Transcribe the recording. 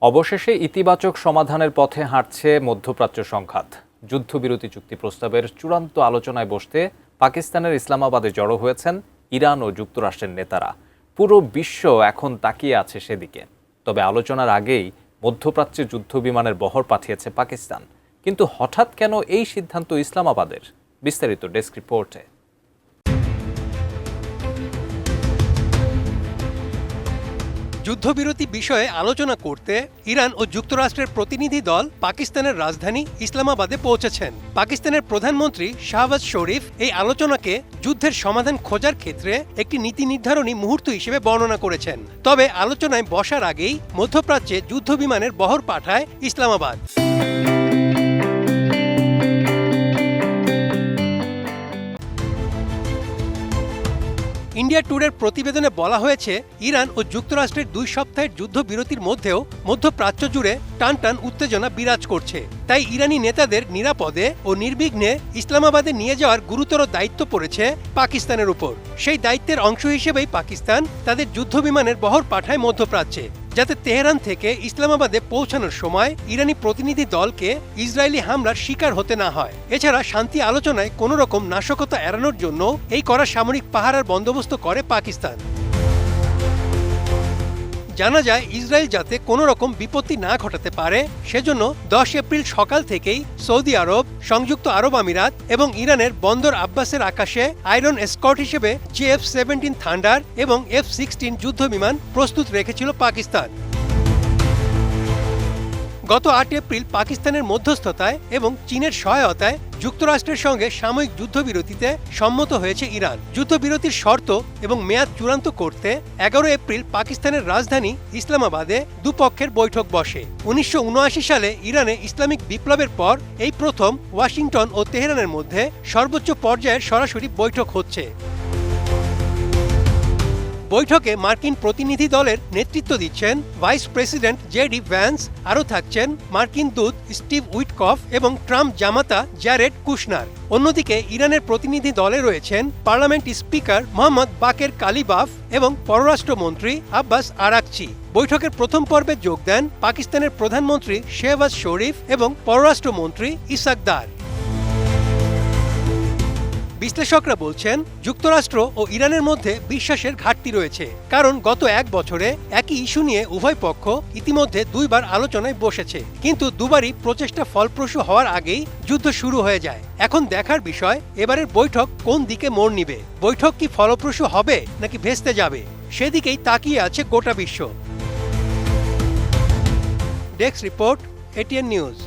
অবশেষে ইতিবাচক সমাধানের পথে হাঁটছে মধ্যপ্রাচ্য সংঘাত। যুদ্ধবিরতি চুক্তি প্রস্তাবের চূড়ান্ত আলোচনায় বসতে পাকিস্তানের ইসলামাবাদে জড়ো হয়েছেন ইরান ও যুক্তরাষ্ট্রের নেতারা। পুরো বিশ্ব এখন তাকিয়ে আছে সেদিকে। তবে আলোচনার আগেই মধ্যপ্রাচ্যে যুদ্ধবিমানের বহর পাঠিয়েছে পাকিস্তান। কিন্তু হঠাৎ কেন এই সিদ্ধান্ত ইসলামাবাদের? বিস্তারিত ডেস্ক রিপোর্টে। যুদ্ধবিরতি বিষয়ে আলোচনা করতে ইরান ও যুক্তরাষ্ট্রের প্রতিনিধি দল পাকিস্তানের রাজধানী ইসলামাবাদে পৌঁছেছেন। পাকিস্তানের প্রধানমন্ত্রী শাহবাজ শরীফ এই আলোচনাকে যুদ্ধের সমাধান খোঁজার ক্ষেত্রে একটি নীতি নির্ধারণী মুহূর্ত হিসেবে বর্ণনা করেছেন। তবে আলোচনায় বসার আগেই মধ্যপ্রাচ্যে যুদ্ধবিমানের বহর পাঠায় ইসলামাবাদ। ইন্ডিয়া টুডের প্রতিবেদনে বলা হয়েছে, ইরান ও যুক্তরাষ্ট্রের 2 সপ্তাহের যুদ্ধবিরতির মধ্যেও মধ্যপ্রাচ্য জুড়ে টানটান উত্তেজনা বিরাজ করছে। তাই ইরানি নেতাদের নিরাপদে ও নির্বিঘ্নে ইসলামাবাদে নিয়ে যাওয়ার গুরুতর দায়িত্ব পড়েছে পাকিস্তানের উপর। সেই দায়িত্বের অংশ হিসেবেই পাকিস্তান তাদের যুদ্ধবিমানের বহর পাঠায় মধ্যপ্রাচ্যে, যাতে তেহরান থেকে ইসলামাবাদে পৌঁছানোর সময় ইরানি প্রতিনিধি দলকে ইসরায়েলি হামলার শিকার হতে না হয়। এছাড়া শান্তি আলোচনায় কোনো রকম নাশকতা এড়ানোর জন্য এই কড়া সামরিক পাহারার বন্দোবস্ত করে পাকিস্তান। জানা যায়, ইসরায়েল যাতে কোনো রকম বিপত্তি না ঘটাতে পারে সেজন্য 10 এপ্রিল সকাল থেকেই সৌদি আরব, সংযুক্ত আরব আমিরাত এবং ইরানের বন্দর আব্বাসের আকাশে আয়রন এসকর্ট হিসেবে F-17 থান্ডার এবং F-16 যুদ্ধবিমান প্রস্তুত রেখেছিল পাকিস্তান। গত 8 এপ্রিল পাকিস্তানের মধ্যস্থতায় এবং চীনের সহায়তায় যুক্তরাষ্ট্রের সঙ্গে সাময়িক যুদ্ধবিরতিতে সম্মত হয়েছে ইরান। যুদ্ধবিরতির শর্ত এবং মেয়াদ চূড়ান্ত করতে 11 এপ্রিল পাকিস্তানের রাজধানী ইসলামাবাদে দুপক্ষের বৈঠক বসে। 1979 সালে ইরানে ইসলামিক বিপ্লবের পর এই প্রথম ওয়াশিংটন ও তেহরানের মধ্যে সর্বোচ্চ পর্যায়ের সরাসরি বৈঠক হচ্ছে। বৈঠকে মার্কিন প্রতিনিধি দলের নেতৃত্ব দিচ্ছেন ভাইস প্রেসিডেন্ট জেডি ভ্যান্স, আরও থাকছেন মার্কিন দূত স্টিভ উইটকফ এবং ট্রাম্প জামাতা জ্যারেড কুশনার। অন্যদিকে ইরানের প্রতিনিধি দলে রয়েছেন পার্লামেন্ট স্পিকার মোহাম্মদ বাকের কালিবাফ এবং পররাষ্ট্রমন্ত্রী আব্বাস আরাকচি। বৈঠকের প্রথম পর্বে যোগ দেন পাকিস্তানের প্রধানমন্ত্রী শাহবাজ শরীফ এবং পররাষ্ট্রমন্ত্রী ইসাক দার। বিশ্লেষকরা বলছেন, যুক্তরাষ্ট্র ও ইরানের মধ্যে বিশ্বাসের ঘাটতি রয়েছে, কারণ গত 1 বছরে একই ইস্যু নিয়ে উভয় পক্ষ ইতিমধ্যে 2 বার আলোচনায় বসেছে, কিন্তু দুবারই প্রচেষ্টা ফলপ্রসূ হওয়ার আগেই যুদ্ধ শুরু হয়ে যায়। এখন দেখার বিষয়, এবারের বৈঠক কোন দিকে মোড় নিবে। বৈঠক কি ফলপ্রসূ হবে নাকি ভেস্তে যাবে, সেদিকেই তাকিয়ে আছে গোটা বিশ্ব। Desk report, ATN news.